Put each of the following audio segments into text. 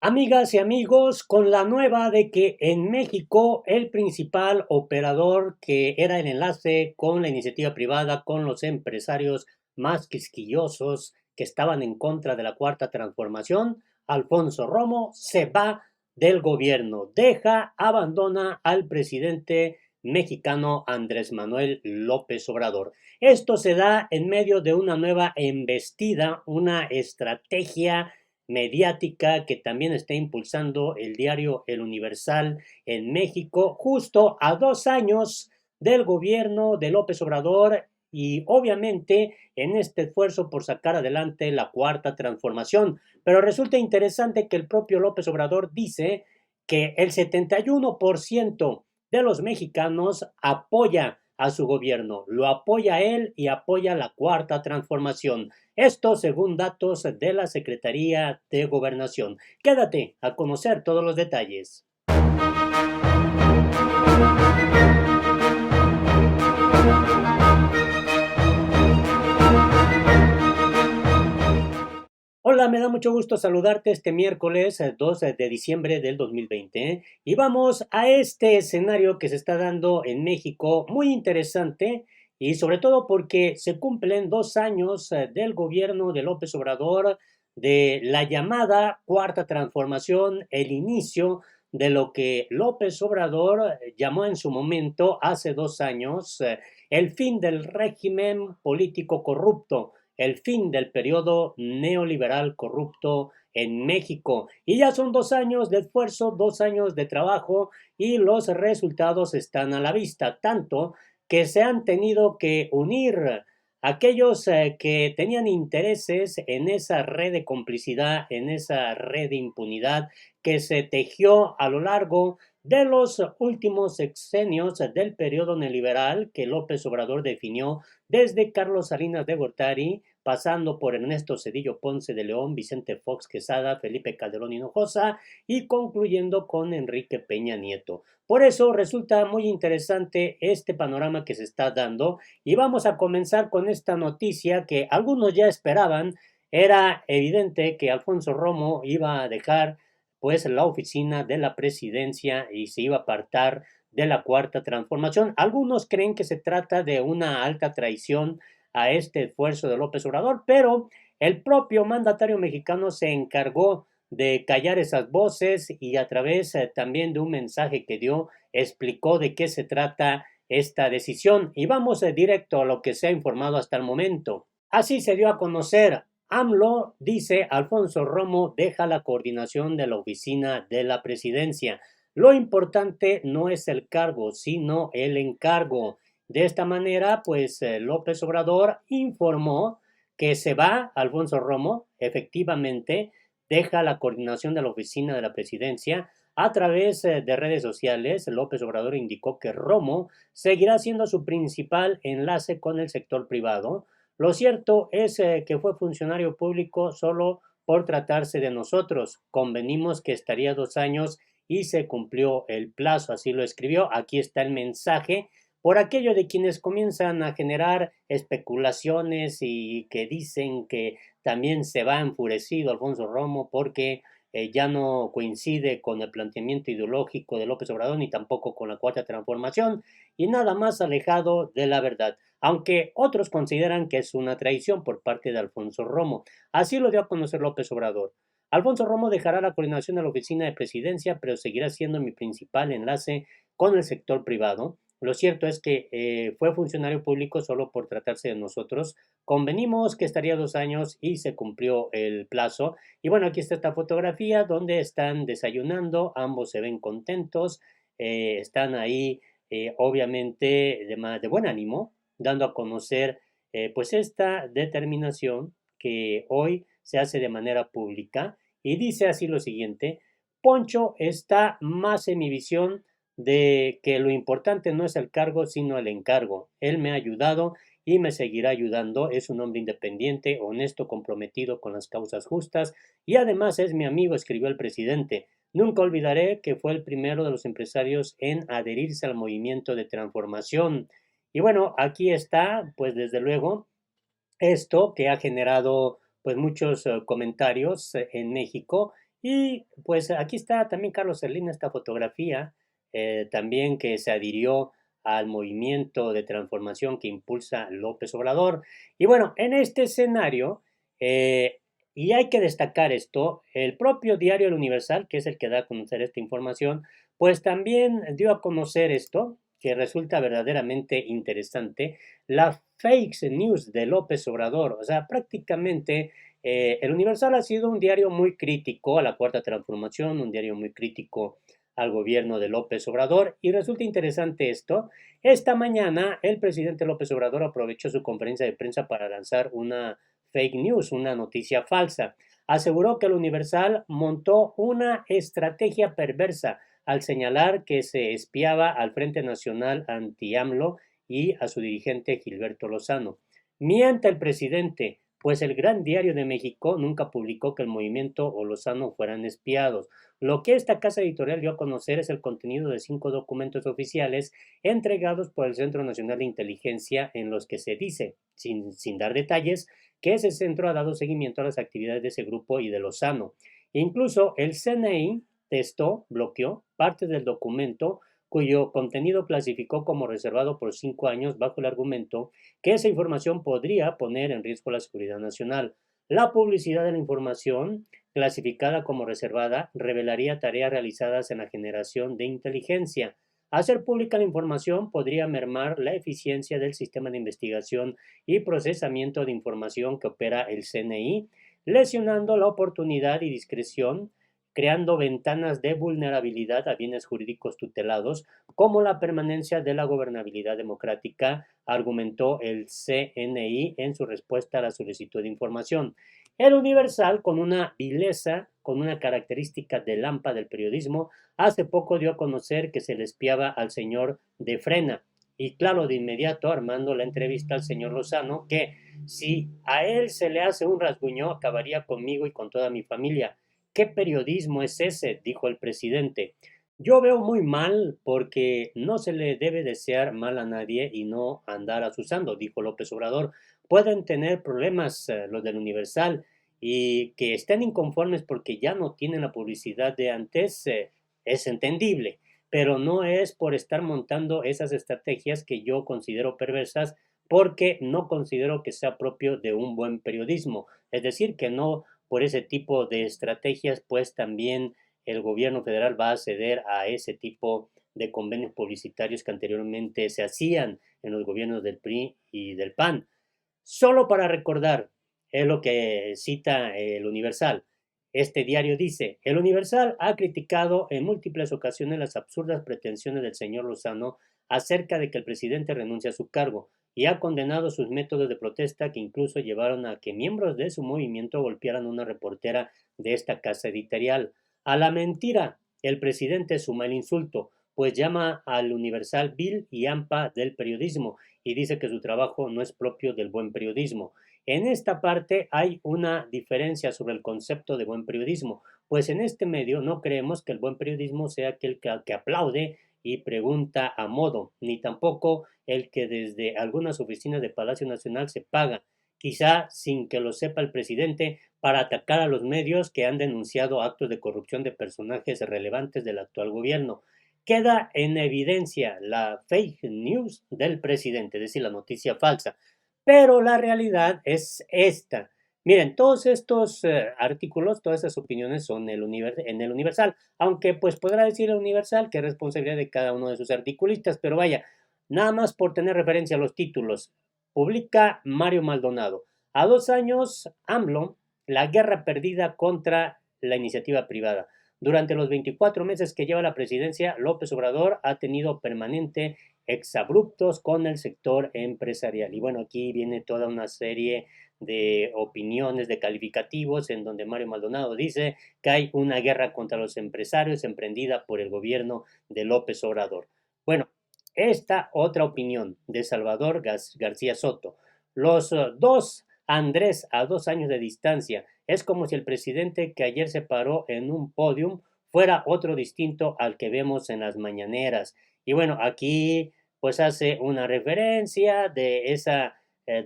Amigas y amigos, con la nueva de que en México el principal operador que era el enlace con la iniciativa privada, con los empresarios más quisquillosos que estaban en contra de la cuarta transformación, Alfonso Romo, se va del gobierno, abandona al presidente mexicano Andrés Manuel López Obrador. Esto se da en medio de una nueva embestida, una estrategia mediática que también está impulsando el diario El Universal en México, justo a 2 años del gobierno de López Obrador y obviamente en este esfuerzo por sacar adelante la cuarta transformación. Pero resulta interesante que el propio López Obrador dice que el 71% de los mexicanos apoya a su gobierno, lo apoya a él y apoya la cuarta transformación. Esto según datos de la Secretaría de Gobernación. Quédate a conocer todos los detalles. Hola, me da mucho gusto saludarte este miércoles 2 de diciembre del 2020. Y vamos a este escenario que se está dando en México, muy interesante y sobre todo porque se cumplen 2 años del gobierno de López Obrador, de la llamada Cuarta Transformación, el inicio de lo que López Obrador llamó en su momento, hace 2 años, el fin del régimen político corrupto, el fin del periodo neoliberal corrupto en México. Y ya son 2 años de esfuerzo, 2 años de trabajo y los resultados están a la vista, tanto que se han tenido que unir aquellos que tenían intereses en esa red de complicidad, en esa red de impunidad que se tejió a lo largo de los últimos sexenios del periodo neoliberal que López Obrador definió desde Carlos Salinas de Gortari, pasando por Ernesto Zedillo Ponce de León, Vicente Fox Quesada, Felipe Calderón Hinojosa y concluyendo con Enrique Peña Nieto. Por eso resulta muy interesante este panorama que se está dando y vamos a comenzar con esta noticia que algunos ya esperaban. Era evidente que Alfonso Romo iba a dejar pues la oficina de la presidencia y se iba a apartar de la cuarta transformación. Algunos creen que se trata de una alta traición a este esfuerzo de López Obrador, pero el propio mandatario mexicano se encargó de callar esas voces y a través también de un mensaje que dio explicó de qué se trata esta decisión. Y vamos directo a lo que se ha informado hasta el momento. Así se dio a conocer. AMLO dice Alfonso Romo deja la coordinación de la oficina de la presidencia. Lo importante no es el cargo, sino el encargo. De esta manera, pues López Obrador informó que se va Alfonso Romo, efectivamente, deja la coordinación de la oficina de la presidencia. A través de redes sociales, López Obrador indicó que Romo seguirá siendo su principal enlace con el sector privado. Lo cierto es que fue funcionario público solo por tratarse de nosotros. Convenimos que estaría 2 años y se cumplió el plazo, así lo escribió. Aquí está el mensaje por aquello de quienes comienzan a generar especulaciones y que dicen que también se va enfurecido Alfonso Romo porque ya no coincide con el planteamiento ideológico de López Obrador ni tampoco con la cuarta transformación y nada más alejado de la verdad, aunque otros consideran que es una traición por parte de Alfonso Romo. Así lo dio a conocer López Obrador. Alfonso Romo dejará la coordinación de la oficina de presidencia, pero seguirá siendo mi principal enlace con el sector privado. Lo cierto es que fue funcionario público solo por tratarse de nosotros. Convenimos que estaría 2 años y se cumplió el plazo. Y bueno, aquí está esta fotografía donde están desayunando, ambos se ven contentos, están ahí obviamente de buen ánimo, dando a conocer pues esta determinación que hoy se hace de manera pública y dice así lo siguiente: Poncho está más en mi visión de que lo importante no es el cargo, sino el encargo. Él me ha ayudado y me seguirá ayudando. Es un hombre independiente, honesto, comprometido con las causas justas y además es mi amigo, escribió el presidente. Nunca olvidaré que fue el primero de los empresarios en adherirse al movimiento de transformación. Y bueno, aquí está, pues desde luego, esto que ha generado pues muchos comentarios en México Y pues aquí está también Carlos Slim, esta fotografía, también que se adhirió al movimiento de transformación que impulsa López Obrador. Y bueno, en este escenario, eh, y hay que destacar esto, el propio diario El Universal, que es el que da a conocer esta información, pues también dio a conocer esto, que resulta verdaderamente interesante, la fake news de López Obrador. O sea, prácticamente el Universal ha sido un diario muy crítico a la Cuarta Transformación, un diario muy crítico al gobierno de López Obrador. Y resulta interesante esto. Esta mañana el presidente López Obrador aprovechó su conferencia de prensa para lanzar una fake news, una noticia falsa. Aseguró que el Universal montó una estrategia perversa al señalar que se espiaba al Frente Nacional anti-AMLO y a su dirigente Gilberto Lozano. Miente el presidente, pues el Gran Diario de México nunca publicó que el movimiento o Lozano fueran espiados. Lo que esta casa editorial dio a conocer es el contenido de 5 documentos oficiales entregados por el Centro Nacional de Inteligencia en los que se dice, sin dar detalles, que ese centro ha dado seguimiento a las actividades de ese grupo y de Lozano. Incluso el CNI bloqueó parte del documento cuyo contenido clasificó como reservado por 5 años bajo el argumento que esa información podría poner en riesgo la seguridad nacional. La publicidad de la información clasificada como reservada revelaría tareas realizadas en la generación de inteligencia. Hacer pública la información podría mermar la eficiencia del sistema de investigación y procesamiento de información que opera el CNI, lesionando la oportunidad y discreción, creando ventanas de vulnerabilidad a bienes jurídicos tutelados, como la permanencia de la gobernabilidad democrática, argumentó el CNI en su respuesta a la solicitud de información. El Universal, con una vileza, con una característica de lampa del periodismo, hace poco dio a conocer que se le espiaba al señor de Frena. Y claro, de inmediato, armando la entrevista al señor Lozano, que si a él se le hace un rasguño, acabaría conmigo y con toda mi familia. ¿Qué periodismo es ese?, dijo el presidente. Yo veo muy mal porque no se le debe desear mal a nadie y no andar asusando, dijo López Obrador. Pueden tener problemas los del Universal y que estén inconformes porque ya no tienen la publicidad de antes, es entendible, pero no es por estar montando esas estrategias que yo considero perversas porque no considero que sea propio de un buen periodismo. Es decir, que no por ese tipo de estrategias pues también el gobierno federal va a ceder a ese tipo de convenios publicitarios que anteriormente se hacían en los gobiernos del PRI y del PAN. Solo para recordar, es lo que cita el Universal. Este diario dice, el Universal ha criticado en múltiples ocasiones las absurdas pretensiones del señor Lozano acerca de que el presidente renuncie a su cargo y ha condenado sus métodos de protesta que incluso llevaron a que miembros de su movimiento golpearan a una reportera de esta casa editorial. A la mentira, el presidente suma el insulto, pues llama al Universal vil y ampa del periodismo y dice que su trabajo no es propio del buen periodismo. En esta parte hay una diferencia sobre el concepto de buen periodismo, pues en este medio no creemos que el buen periodismo sea aquel que aplaude y pregunta a modo, ni tampoco el que desde algunas oficinas de Palacio Nacional se paga, quizá sin que lo sepa el presidente, para atacar a los medios que han denunciado actos de corrupción de personajes relevantes del actual gobierno. Queda en evidencia la fake news del presidente, es decir, la noticia falsa. Pero la realidad es esta. Miren, todos estos artículos, todas esas opiniones son en el Universal, aunque pues podrá decir el Universal que es responsabilidad de cada uno de sus articulistas, pero vaya, nada más por tener referencia a los títulos. Publica Mario Maldonado. A 2 años, AMLO, la guerra perdida contra la iniciativa privada. Durante los 24 meses que lleva la presidencia, López Obrador ha tenido permanente exabruptos con el sector empresarial. Y bueno, aquí viene toda una serie de opiniones, de calificativos, en donde Mario Maldonado dice que hay una guerra contra los empresarios emprendida por el gobierno de López Obrador. Bueno, esta otra opinión de Salvador García Soto. Los dos Andrés a 2 años de distancia. Es como si el presidente que ayer se paró en un podium fuera otro distinto al que vemos en las mañaneras. Y bueno, aquí pues hace una referencia de esa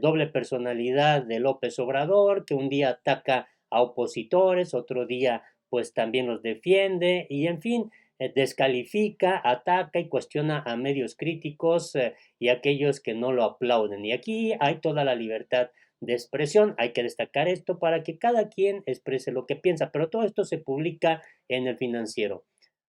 doble personalidad de López Obrador, que un día ataca a opositores, otro día pues también los defiende y en fin, descalifica, ataca y cuestiona a medios críticos y a aquellos que no lo aplauden. Y aquí hay toda la libertad de expresión. Hay que destacar esto para que cada quien exprese lo que piensa, pero todo esto se publica en el Financiero.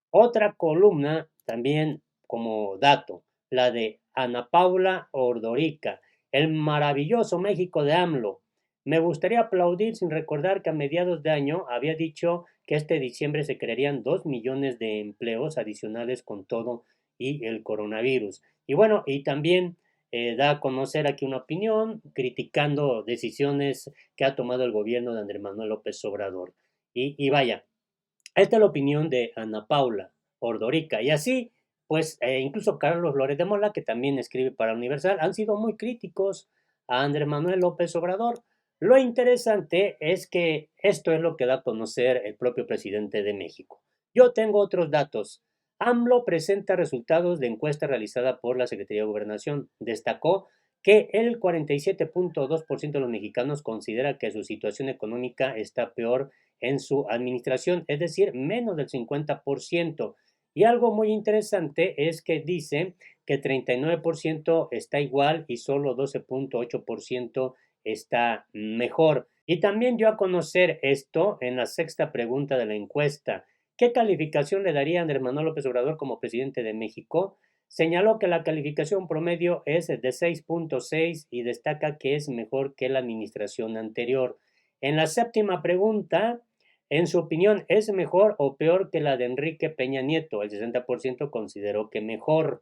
Otra columna, también como dato, la de Ana Paula Ordorica, el maravilloso México de AMLO. Me gustaría aplaudir sin recordar que a mediados de año había dicho que este diciembre se crearían 2 millones de empleos adicionales con todo y el coronavirus. Y bueno, y también da a conocer aquí una opinión criticando decisiones que ha tomado el gobierno de Andrés Manuel López Obrador. Y vaya, esta es la opinión de Ana Paula Ordorica. Y así, pues, incluso Carlos Flores de Mola, que también escribe para Universal, han sido muy críticos a Andrés Manuel López Obrador. Lo interesante es que esto es lo que da a conocer el propio presidente de México. Yo tengo otros datos. AMLO presenta resultados de encuesta realizada por la Secretaría de Gobernación. Destacó que el 47.2% de los mexicanos considera que su situación económica está peor en su administración, es decir, menos del 50%. Y algo muy interesante es que dice que 39% está igual y solo 12.8% está mejor. Y también dio a conocer esto en la sexta pregunta de la encuesta. ¿Qué calificación le daría Andrés Manuel López Obrador como presidente de México? Señaló que la calificación promedio es de 6.6 y destaca que es mejor que la administración anterior. En la séptima pregunta, en su opinión, ¿es mejor o peor que la de Enrique Peña Nieto? El 60% consideró que mejor.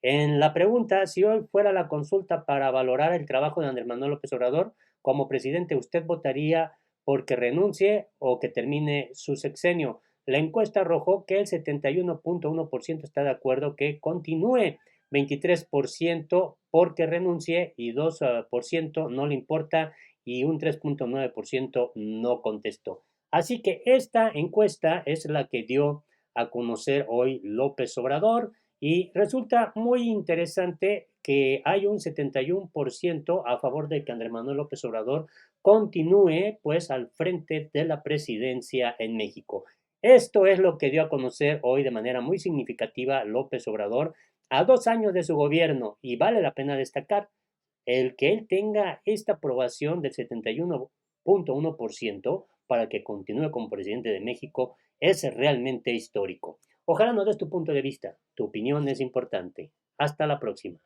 En la pregunta, si hoy fuera la consulta para valorar el trabajo de Andrés Manuel López Obrador como presidente, ¿usted votaría por que renuncie o que termine su sexenio? La encuesta arrojó que el 71.1% está de acuerdo que continúe, 23% porque renuncie y 2% no le importa y un 3.9% no contestó. Así que esta encuesta es la que dio a conocer hoy López Obrador y resulta muy interesante que hay un 71% a favor de que Andrés Manuel López Obrador continúe pues al frente de la presidencia en México. Esto es lo que dio a conocer hoy de manera muy significativa López Obrador a 2 años de su gobierno y vale la pena destacar el que él tenga esta aprobación del 71.1% para que continúe como presidente de México es realmente histórico. Ojalá nos des tu punto de vista. Tu opinión es importante. Hasta la próxima.